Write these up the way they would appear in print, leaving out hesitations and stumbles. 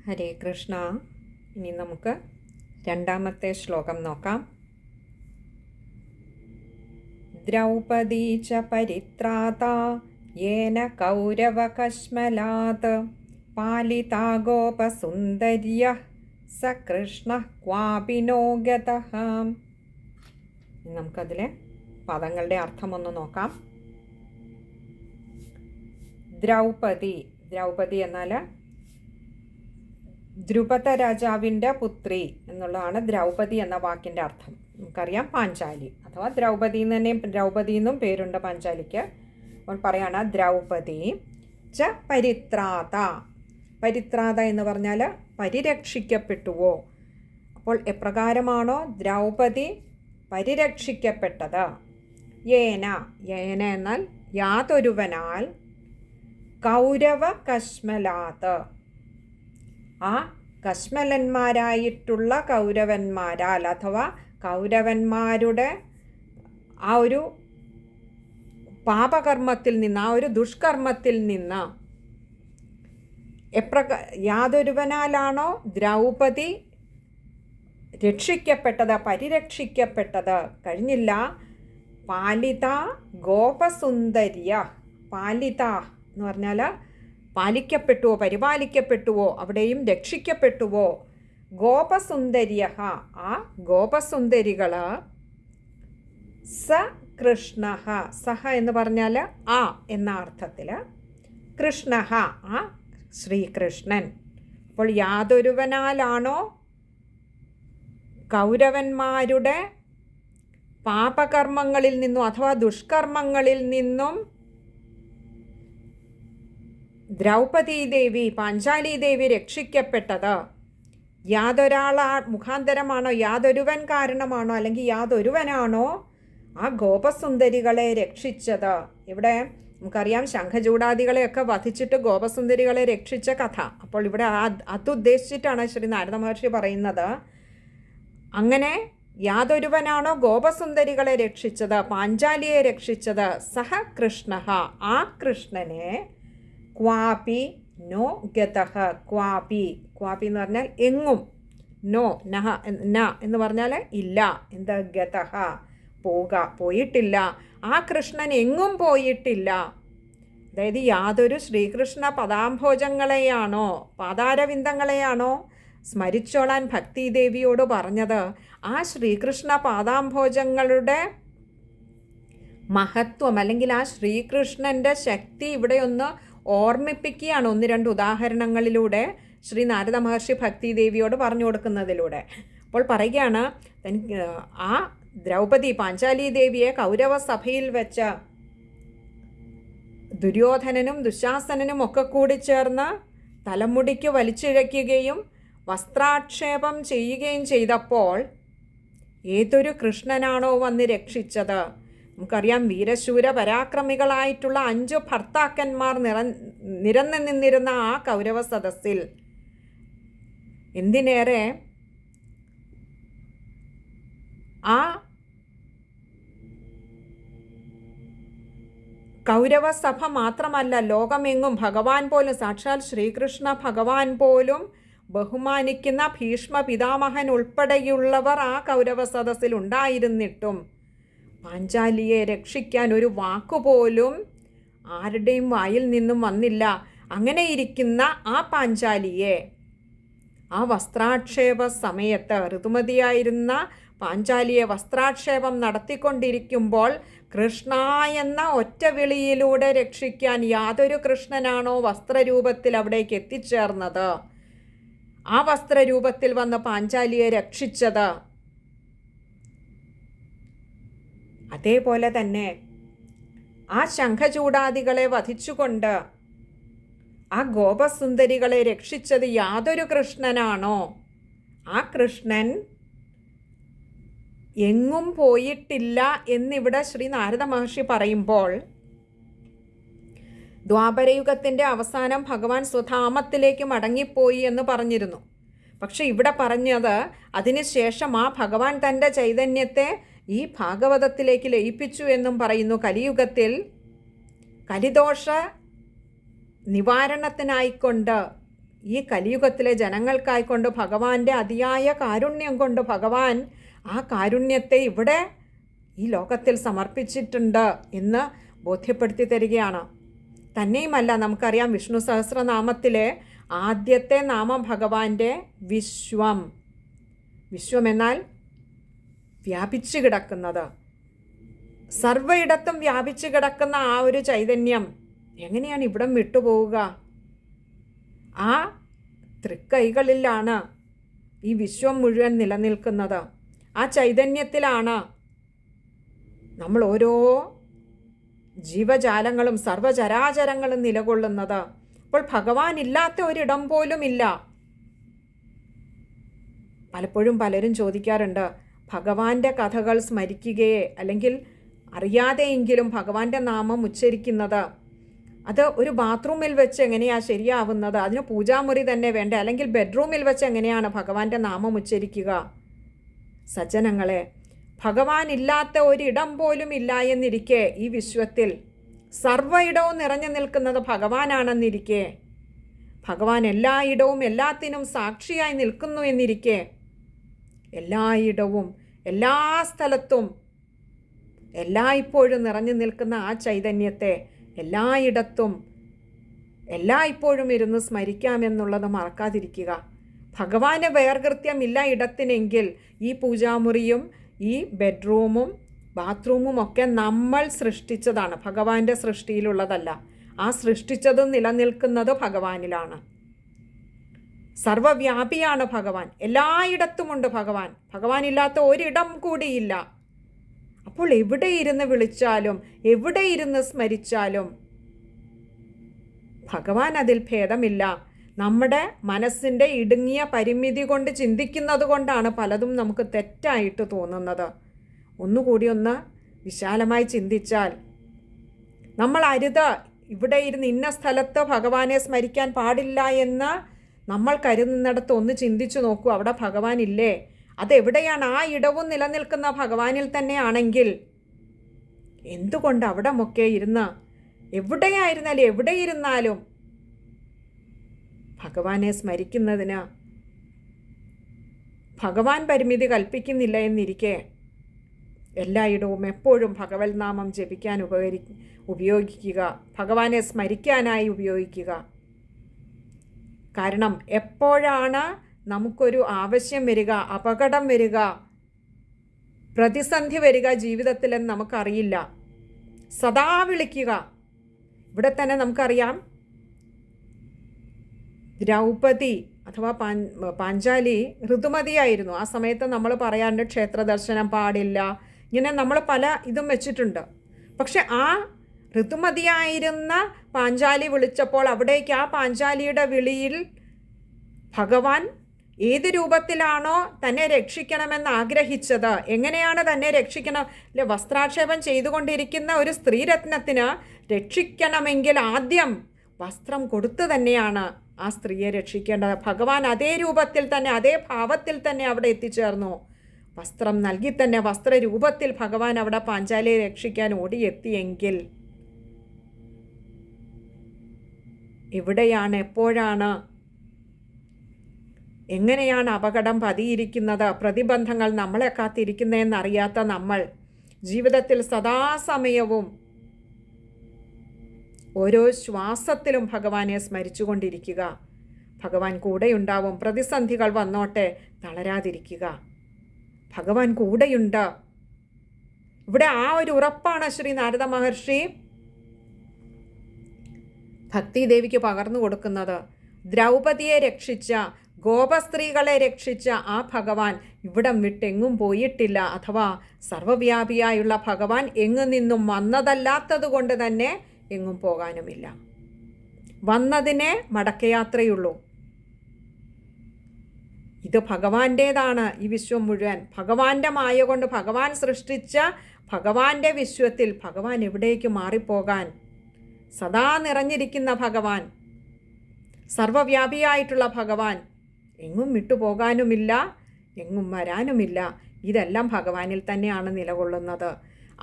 ഹരേ കൃഷ്ണ. ഇനി നമുക്ക് രണ്ടാമത്തെ ശ്ലോകം നോക്കാം. ദ്രൗപദീ ച പരിത്രാതാ യേന കൗരവകശ്മലാത് പാലിതാ ഗോപസുന്ദര്യഃ സ കൃഷ്ണഃ ക്വാപി നോ ഗതഃ. നമുക്കതിലെ പദങ്ങളുടെ അർത്ഥമൊന്ന് നോക്കാം. ദ്രൗപദി, ദ്രൗപദി എന്നാൽ ദ്രുപദ രാജാവിൻ്റെ പുത്രി എന്നുള്ളതാണ് ദ്രൗപദി എന്ന വാക്കിൻ്റെ അർത്ഥം. നമുക്കറിയാം പാഞ്ചാലി അഥവാ ദ്രൗപദി എന്ന് തന്നെ, ദ്രൗപദി എന്നും പേരുണ്ട് പാഞ്ചാലിക്ക്. അപ്പോൾ പറയാണ് ദ്രൗപദി ച പരിത്രാത. പരിത്രാത എന്ന് പറഞ്ഞാൽ പരിരക്ഷിക്കപ്പെട്ടുവോ. അപ്പോൾ എപ്രകാരമാണോ ദ്രൗപദി പരിരക്ഷിക്കപ്പെട്ടത്, യേന, യേന എന്നാൽ യാതൊരുവനാൽ, കൗരവ കശ്മലാത്, ആ കശ്മലന്മാരായിട്ടുള്ള കൗരവന്മാരാൽ അഥവാ കൗരവന്മാരുടെ ആ ഒരു പാപകർമ്മത്തിൽ നിന്ന്, ആ ഒരു ദുഷ്കർമ്മത്തിൽ നിന്ന് യാതൊരുവനാലാണോ ദ്രൗപദി രക്ഷിക്കപ്പെട്ടത്, പരിരക്ഷിക്കപ്പെട്ടത്, കഴിഞ്ഞില്ല, പാലിത ഗോപസുന്ദര്യ. പാലിത എന്ന് പറഞ്ഞാൽ പാലിക്കപ്പെട്ടുവോ, പരിപാലിക്കപ്പെട്ടുവോ, അവിടെയും രക്ഷിക്കപ്പെട്ടുവോ. ഗോപസുന്ദര്യ, ആ ഗോപസുന്ദരികൾ, സ കൃഷ്ണ, സഹ എന്ന് പറഞ്ഞാൽ ആ എന്ന അർത്ഥത്തിൽ, കൃഷ്ണ ആ ശ്രീകൃഷ്ണൻ. അപ്പോൾ യാതൊരുവനാലാണോ കൗരവന്മാരുടെ പാപകർമ്മങ്ങളിൽ നിന്നും അഥവാ ദുഷ്കർമ്മങ്ങളിൽ നിന്നും ദ്രൗപദീ ദേവി, പാഞ്ചാലി ദേവി രക്ഷിക്കപ്പെട്ടത്, യാതൊരാൾ മുഖാന്തരമാണോ, യാതൊരുവൻ കാരണമാണോ, അല്ലെങ്കിൽ യാതൊരുവനാണോ ആ ഗോപസുന്ദരികളെ രക്ഷിച്ചത്. ഇവിടെ നമുക്കറിയാം ശംഖചൂടാദികളെയൊക്കെ വധിച്ചിട്ട് ഗോപസുന്ദരികളെ രക്ഷിച്ച കഥ. അപ്പോൾ ഇവിടെ അതുദ്ദേശിച്ചിട്ടാണ് ശ്രീ നാരദ മഹർഷി പറയുന്നത്. അങ്ങനെ യാതൊരുവനാണോ ഗോപസുന്ദരികളെ രക്ഷിച്ചത്, പാഞ്ചാലിയെ രക്ഷിച്ചത്, സഹ കൃഷ്ണ, ആ കൃഷ്ണനെ, ക്വാപി നോ ഗതഃ. ക്വാപി, ക്വാപി എന്ന് പറഞ്ഞാൽ എങ്ങും, നോ നഹ ന എന്ന് പറഞ്ഞാൽ ഇല്ല, എന്താ ഗതഃ പോയിട്ടില്ല, ആ കൃഷ്ണൻ എങ്ങും പോയിട്ടില്ല. അതായത് യാതൊരു ശ്രീകൃഷ്ണ പദാംഭോജങ്ങളെയാണോ, പാതാരവിന്ദങ്ങളെയാണോ സ്മരിച്ചോളാൻ ഭക്തിദേവിയോട് പറഞ്ഞത്, ആ ശ്രീകൃഷ്ണ പാദാംഭോജങ്ങളുടെ മഹത്വം അല്ലെങ്കിൽ ആ ശ്രീകൃഷ്ണൻ്റെ ശക്തി ഇവിടെ ഒന്ന് ഓർമ്മിപ്പിക്കുകയാണ് ഒന്ന് രണ്ട് ഉദാഹരണങ്ങളിലൂടെ ശ്രീ നാരദ മഹർഷി ഭക്തിദേവിയോട് പറഞ്ഞു കൊടുക്കുന്നതിലൂടെ. അപ്പോൾ പറയുകയാണ്, ആ ദ്രൗപദി പാഞ്ചാലി ദേവിയെ കൗരവ സഭയിൽ വെച്ച് ദുര്യോധനനും ദുശാസനനും ഒക്കെ കൂടി ചേർന്ന് തലമുടിക്ക് വലിച്ചിഴയ്ക്കുകയും വസ്ത്രാക്ഷേപം ചെയ്യുകയും ചെയ്തപ്പോൾ ഏതൊരു കൃഷ്ണനാണോ വന്ന് രക്ഷിച്ചത്. നമുക്കറിയാം വീരശൂര പരാക്രമികളായിട്ടുള്ള 5 ഭർത്താക്കന്മാർ നിരന്ന് നിന്നിരുന്ന ആ കൗരവ സദസ്സിൽ എന്തിനേറെ ആ കൗരവസഭ മാത്രമല്ല, ലോകമെങ്ങും ഭഗവാൻ പോലും, സാക്ഷാൽ ശ്രീകൃഷ്ണ ഭഗവാൻ പോലും ബഹുമാനിക്കുന്ന ഭീഷ്മ പിതാമഹൻ ഉൾപ്പെടെയുള്ളവർ ആ കൗരവ സദസ്സിൽ ഉണ്ടായിരുന്നിട്ടും പാഞ്ചാലിയെ രക്ഷിക്കാൻ ഒരു വാക്കുപോലും ആരുടെയും വായിൽ നിന്നും വന്നില്ല. അങ്ങനെ ഇരിക്കുന്ന ആ പാഞ്ചാലിയെ ആ വസ്ത്രാക്ഷേപ സമയത്ത്, ഋതുമതിയായിരുന്ന പാഞ്ചാലിയെ വസ്ത്രാക്ഷേപം നടത്തിക്കൊണ്ടിരിക്കുമ്പോൾ കൃഷ്ണ എന്ന ഒറ്റ വിളിയിലൂടെ രക്ഷിക്കാൻ യാതൊരു കൃഷ്ണനാണോ വസ്ത്രരൂപത്തിൽ അവിടേക്ക് എത്തിച്ചേർന്നത്, ആ വസ്ത്രരൂപത്തിൽ വന്ന് പാഞ്ചാലിയെ രക്ഷിച്ചത്, അതേപോലെ തന്നെ ആ ശംഖചൂടാദികളെ വധിച്ചുകൊണ്ട് ആ ഗോപസുന്ദരികളെ രക്ഷിച്ചത് യാതൊരു കൃഷ്ണനാണോ, ആ കൃഷ്ണൻ എങ്ങും പോയിട്ടില്ല എന്നിവിടെ ശ്രീ നാരദ മഹർഷി പറയുമ്പോൾ, ദ്വാപരയുഗത്തിൻ്റെ അവസാനം ഭഗവാൻ സ്വധാമത്തിലേക്ക് മടങ്ങിപ്പോയി എന്ന് പറഞ്ഞിരുന്നു. പക്ഷെ ഇവിടെ പറഞ്ഞത് അതിനുശേഷം ആ ഭഗവാൻ തൻ്റെ ചൈതന്യത്തെ ഈ ഭാഗവതത്തിലേക്ക് ലയിപ്പിച്ചു എന്നും പറയുന്നു. കലിയുഗത്തിൽ കലിദോഷ നിവാരണത്തിനായിക്കൊണ്ട് ഈ കലിയുഗത്തിലെ ജനങ്ങൾക്കായിക്കൊണ്ട് ഭഗവാന്റെ അതിയായ കാരുണ്യം കൊണ്ട് ഭഗവാൻ ആ കാരുണ്യത്തെ ഇവിടെ ഈ ലോകത്തിൽ സമർപ്പിച്ചിട്ടുണ്ട് എന്ന് ബോധ്യപ്പെടുത്തി തരികയാണ്. തന്നെയുമല്ല, നമുക്കറിയാം വിഷ്ണു സഹസ്രനാമത്തിലെ ആദ്യത്തെ നാമം ഭഗവാന്റെ വിശ്വം. വിശ്വം എന്നാൽ വ്യാപിച്ചു കിടക്കുന്നത്, സർവ്വയിടത്തും വ്യാപിച്ചു കിടക്കുന്ന ആ ഒരു ചൈതന്യം എങ്ങനെയാണ് ഇവിടം വിട്ടുപോവുക? ആ തൃക്കൈകളിലാണ് ഈ വിശ്വം മുഴുവൻ നിലനിൽക്കുന്നത്. ആ ചൈതന്യത്തിലാണ് നമ്മൾ ഓരോ ജീവജാലങ്ങളും സർവചരാചരങ്ങളും നിലകൊള്ളുന്നത്. അപ്പോൾ ഭഗവാൻ ഇല്ലാത്ത ഒരിടം പോലും ഇല്ല. പലപ്പോഴും പലരും ചോദിക്കാറുണ്ട്, ഭഗവാന്റെ കഥകൾ സ്മരിക്കുകയെ അല്ലെങ്കിൽ അറിയാതെയെങ്കിലും ഭഗവാന്റെ നാമം ഉച്ചരിക്കുന്നത് അത് ഒരു ബാത്റൂമിൽ വെച്ച് എങ്ങനെയാണ് ശരിയാവുന്നത്? അതിന് പൂജാമുറി തന്നെ വേണ്ടേ? അല്ലെങ്കിൽ ബെഡ്റൂമിൽ വെച്ച് എങ്ങനെയാണ് ഭഗവാന്റെ നാമം ഉച്ചരിക്കുക? സജ്ജനങ്ങളെ, ഭഗവാൻ ഇല്ലാത്ത ഒരിടം പോലും ഇല്ല എന്നിരിക്കെ, ഈ വിശ്വത്തിൽ സർവ്വയിടവും നിറഞ്ഞു നിൽക്കുന്നത് ഭഗവാനാണെന്നിരിക്കെ, ഭഗവാൻ എല്ലായിടവും എല്ലാത്തിനും സാക്ഷിയായി നിൽക്കുന്നു എന്നിരിക്കെ, എല്ലായിടവും എല്ലാ സ്ഥലത്തും എല്ലായ്പ്പോഴും നിറഞ്ഞു നിൽക്കുന്ന ആ ചൈതന്യത്തെ എല്ലായിടത്തും എല്ലായ്പ്പോഴും ഇരുന്ന് സ്മരിക്കാമെന്നുള്ളത് മറക്കാതിരിക്കുക. ഭഗവാന് വേർകൃത്യമില്ല ഇടത്തിനെങ്കിൽ ഈ പൂജാമുറിയും ഈ ബെഡ്റൂമും ബാത്റൂമും ഒക്കെ നമ്മൾ സൃഷ്ടിച്ചതാണ്, ഭഗവാന്റെ സൃഷ്ടിയിലുള്ളതല്ല. ആ സൃഷ്ടിച്ചത് നിലനിൽക്കുന്നത് ഭഗവാനിലാണ്. സർവവ്യാപിയാണ് ഭഗവാൻ, എല്ലായിടത്തുമുണ്ട് ഭഗവാൻ. ഭഗവാനില്ലാത്ത ഒരിടം കൂടിയില്ല. അപ്പോൾ എവിടെ ഇരുന്ന് വിളിച്ചാലും എവിടെ ഇരുന്ന് സ്മരിച്ചാലും ഭഗവാൻ അതിൽ ഭേദമില്ല. നമ്മുടെ മനസ്സിൻ്റെ ഇടുങ്ങിയ പരിമിതി കൊണ്ട് ചിന്തിക്കുന്നത് കൊണ്ടാണ് പലതും നമുക്ക് തെറ്റായിട്ട് തോന്നുന്നത്. ഒന്നുകൂടി ഒന്ന് വിശാലമായി ചിന്തിച്ചാൽ, നമ്മൾ അരുത്, ഇവിടെ ഇരുന്ന് ഇന്ന സ്ഥലത്ത് ഭഗവാനെ സ്മരിക്കാൻ പാടില്ല എന്ന് നമ്മൾ കരുതുന്നിടത്ത് ഒന്ന് ചിന്തിച്ചു നോക്കൂ, അവിടെ ഭഗവാൻ ഇല്ലേ? അതെവിടെയാണ്? ആ ഇടവും നിലനിൽക്കുന്ന ഭഗവാനിൽ തന്നെയാണെങ്കിൽ എന്തുകൊണ്ട് അവിടമൊക്കെ ഇരുന്ന് എവിടെയായിരുന്നാലും എവിടെ ഇരുന്നാലും ഭഗവാനെ സ്മരിക്കുന്നതിന് ഭഗവാൻ പരിമിതി കൽപ്പിക്കുന്നില്ല എന്നിരിക്കെ എല്ലായിടവും എപ്പോഴും ഭഗവത് നാമം ജപിക്കാൻ ഉപയോഗിക്കുക, ഭഗവാനെ സ്മരിക്കാനായി ഉപയോഗിക്കുക. കാരണം എപ്പോഴാണ് നമുക്കൊരു ആവശ്യം വരിക, അപകടം വരിക, പ്രതിസന്ധി വരിക ജീവിതത്തിലെന്ന് നമുക്കറിയില്ല. സദാ വിളിക്കുക. ഇവിടെ തന്നെ നമുക്കറിയാം, ദ്രൗപദി അഥവാ പാഞ്ചാലി ഋതുമതിയായിരുന്നു. ആ സമയത്ത് നമ്മൾ പറയാറുണ്ട് ക്ഷേത്ര ദർശനം പാടില്ല, ഇങ്ങനെ നമ്മൾ പല ഇതും വെച്ചിട്ടുണ്ട്. പക്ഷെ ആ ഋതുമതിയായിരുന്ന പാഞ്ചാലി വിളിച്ചപ്പോൾ അവിടേക്ക് ആ പാഞ്ചാലിയുടെ വിളിയിൽ ഭഗവാൻ ഏത് രൂപത്തിലാണോ തന്നെ രക്ഷിക്കണമെന്ന് ആഗ്രഹിച്ചത്, എങ്ങനെയാണ് തന്നെ രക്ഷിക്കണം, അല്ലെ വസ്ത്രാക്ഷേപം ചെയ്തുകൊണ്ടിരിക്കുന്ന ഒരു സ്ത്രീരത്നത്തിന് രക്ഷിക്കണമെങ്കിൽ ആദ്യം വസ്ത്രം കൊടുത്തു തന്നെയാണ് ആ സ്ത്രീയെ രക്ഷിക്കേണ്ടത്. ഭഗവാൻ അതേ രൂപത്തിൽ തന്നെ അതേ ഭാവത്തിൽ തന്നെ അവിടെ എത്തിച്ചേർന്നു. വസ്ത്രം നൽകി തന്നെ വസ്ത്രരൂപത്തിൽ ഭഗവാൻ അവിടെ പാഞ്ചാലിയെ രക്ഷിക്കാൻ ഓടിയെത്തിയെങ്കിൽ എവിടെയാണ്, എപ്പോഴാണ്, എങ്ങനെയാണ് അപകടം പതിയിരിക്കുന്നത്, പ്രതിബന്ധങ്ങൾ നമ്മളെ കാത്തിരിക്കുന്നതെന്നറിയാത്ത നമ്മൾ ജീവിതത്തിൽ സദാസമയവും ഓരോ ശ്വാസത്തിലും ഭഗവാനെ സ്മരിച്ചുകൊണ്ടിരിക്കുക. ഭഗവാൻ കൂടെയുണ്ടാവും. പ്രതിസന്ധികൾ വന്നോട്ടെ, തളരാതിരിക്കുക. ഭഗവാൻ കൂടെയുണ്ട്. ഇവിടെ ആ ഒരു ഉറപ്പാണ് ശ്രീ നാരദ മഹർഷി ഭക്തിദേവിക്ക് പകർന്നു കൊടുക്കുന്നത്. ദ്രൗപദിയെ രക്ഷിച്ച, ഗോപസ്ത്രീകളെ രക്ഷിച്ച ആ ഭഗവാൻ ഇവിടം വിട്ടെങ്ങും പോയിട്ടില്ല. അഥവാ സർവവ്യാപിയായുള്ള ഭഗവാൻ എങ്ങു നിന്നും വന്നതല്ലാത്തത് കൊണ്ട് തന്നെ എങ്ങും പോകാനുമില്ല. വന്നതിനെ മടക്കയാത്രയുള്ളൂ. ഇത് ഭഗവാന്റേതാണ്. ഈ വിശ്വം മുഴുവൻ ഭഗവാന്റെ മായ കൊണ്ട് ഭഗവാൻ സൃഷ്ടിച്ച ഭഗവാന്റെ വിശ്വത്തിൽ ഭഗവാൻ എവിടേക്ക് മാറിപ്പോകാൻ? സദാ നിറഞ്ഞിരിക്കുന്ന ഭഗവാൻ, സർവവ്യാപിയായിട്ടുള്ള ഭഗവാൻ എങ്ങും വിട്ടുപോകാനുമില്ല, എങ്ങും വരാനുമില്ല. ഇതെല്ലാം ഭഗവാനിൽ തന്നെയാണ് നിലകൊള്ളുന്നത്.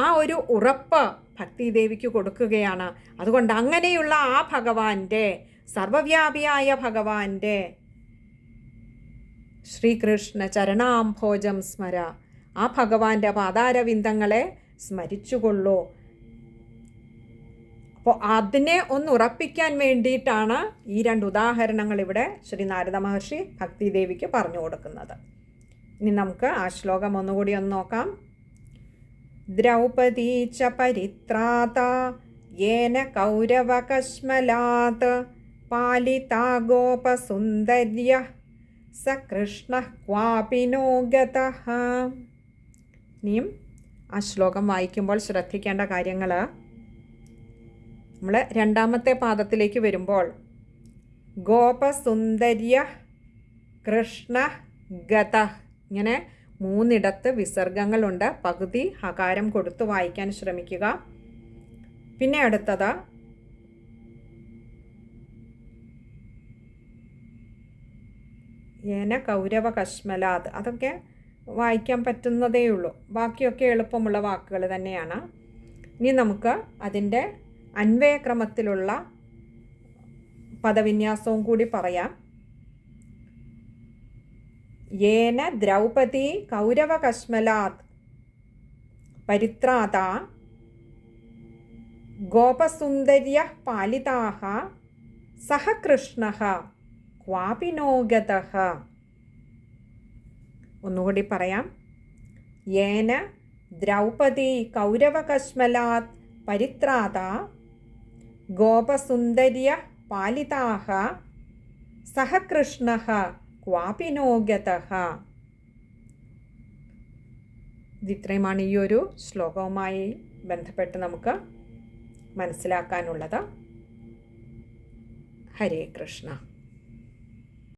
ആ ഒരു ഉറപ്പ് ഭക്തിദേവിക്ക് കൊടുക്കുകയാണ്. അതുകൊണ്ട് അങ്ങനെയുള്ള ആ ഭഗവാന്റെ സർവവ്യാപിയായ ഭഗവാന്റെ ശ്രീകൃഷ്ണ ചരണാംഭോജം സ്മര, ആ ഭഗവാന്റെ പാതാരവിന്ദങ്ങളെ സ്മരിച്ചുകൊള്ളൂ. അപ്പോൾ അതിനെ ഒന്ന് ഉറപ്പിക്കാൻ വേണ്ടിയിട്ടാണ് ഈ 2 ഉദാഹരണങ്ങൾ ഇവിടെ ശ്രീ നാരദ മഹർഷി ഭക്തിദേവിക്ക് പറഞ്ഞു കൊടുക്കുന്നത്. ഇനി നമുക്ക് ആ ശ്ലോകം ഒന്നുകൂടി ഒന്ന് നോക്കാം. ദ്രൗപദീ ച പരിത്രാത യേന കൗരവകശ്മലാത് പാലിതാ ഗോപസുന്ദര്യ സ കൃഷ്ണ ക്വാപി നോ ഗതഃ. ഇനിയും ആ ശ്ലോകം വായിക്കുമ്പോൾ ശ്രദ്ധിക്കേണ്ട കാര്യങ്ങൾ, നമ്മൾ 2ാമത്തെ പാദത്തിലേക്ക് വരുമ്പോൾ ഗോപസുന്ദര്യ കൃഷ്ണ ഗത, ഇങ്ങനെ 3 വിസർഗങ്ങളുണ്ട്. പകുതി ഹകാരം കൊടുത്ത് വായിക്കാൻ ശ്രമിക്കുക. പിന്നെ അടുത്തത് ഏന കൗരവ കശ്മലാത്, അതൊക്കെ വായിക്കാൻ പറ്റുന്നതേ ഉള്ളൂ. ബാക്കിയൊക്കെ എളുപ്പമുള്ള വാക്കുകൾ തന്നെയാണ്. ഇനി നമുക്ക് അതിൻ്റെ അന്വയക്രമത്തിലുള്ള പദവിന്യാസവും കൂടി പറയാം. യേന ദ്രൗപദി കൗരവകശ്മലാത് പരിത്രാത ഗോപസുന്ദര്യ പാലിതാഹ സഹ കൃഷ്ണഃ ക്വാപി നോ ഗതഃ. ഒന്നുകൂടി പറയാം. യേന ദ്രൗപദി കൗരവകശ്മലാത് പരിത്രാത ഗോപസുന്ദര്യ പാലിതാഹ സഹ കൃഷ്ണഃ ക്വാപി നോ ഗതഃ. ഇത്രയുമാണ് ഈ ഒരു ശ്ലോകവുമായി ബന്ധപ്പെട്ട് നമുക്ക് മനസ്സിലാക്കാനുള്ളത്. ഹരേ കൃഷ്ണ.